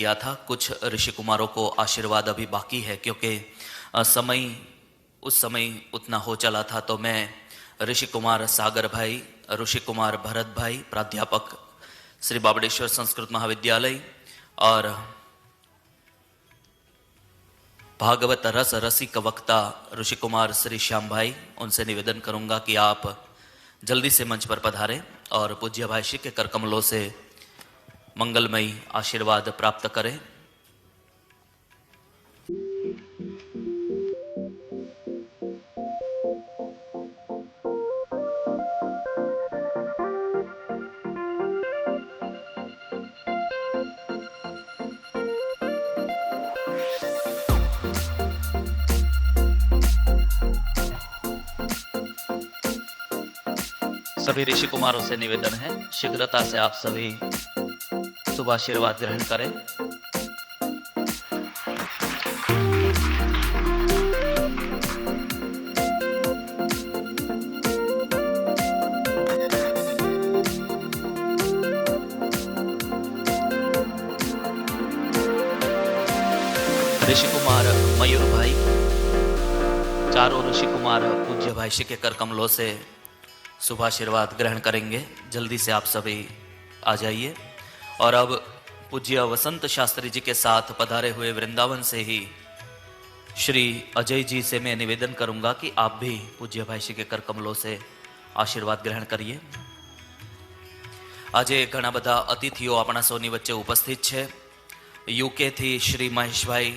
किया था। कुछ ऋषि कुमारों को आशीर्वाद अभी बाकी है, क्योंकि उस समय उतना हो चला था। तो मैं ऋषि कुमार सागर भाई, ऋषि कुमार भरत भाई, प्राध्यापक श्री बाबड़ेश्वर संस्कृत महाविद्यालय, और भागवत रस रसिक वक्ता ऋषि कुमार श्री श्याम भाई, उनसे निवेदन करूंगा कि आप जल्दी से मंच पर पधारें और पूज्य भाई श्री के कर कमलों से मंगलमयी आशीर्वाद प्राप्त करें। सभी ऋषि कुमारों से निवेदन है, शीघ्रता से आप सभी शुभ आशीर्वाद ग्रहण करें। ऋषि कुमार मयूर भाई, चारों ऋषि कुमार पूज्य भाई श्री के कर कमलों से शुभ आशीर्वाद ग्रहण करेंगे। जल्दी से आप सभी आ जाइए। और अब पूज्य वसंत शास्त्री जी के साथ पधारे हुए वृंदावन से ही श्री अजय जी से मैं निवेदन करूंगा कि आप भी पूज्य भाई श्री के कर कमलों से आशीर्वाद ग्रहण करिए। આજે ઘણા બધા અતિથિઓ આપણા સૌની વચ્ચે ઉપસ્થિત છે। યુકેથી શ્રી મહેશભાઈ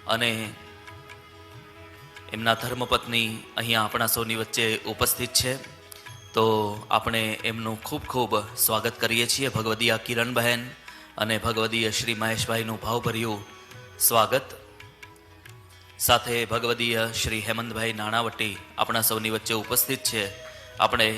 અને એમના ધર્મપત્ની અહીંયા આપણા સૌની વચ્ચે ઉપસ્થિત છે, તો આપણે એમનું ખૂબ ખૂબ સ્વાગત કરીએ છીએ। ભગવદીય કિરણબહેન અને ભગવદીય શ્રી મહેશભાઈનું ભાવભર્યું સ્વાગત। સાથે ભગવદીય શ્રી હેમંતભાઈ નાણાવટી આપણા સૌની વચ્ચે ઉપસ્થિત છે। આપણે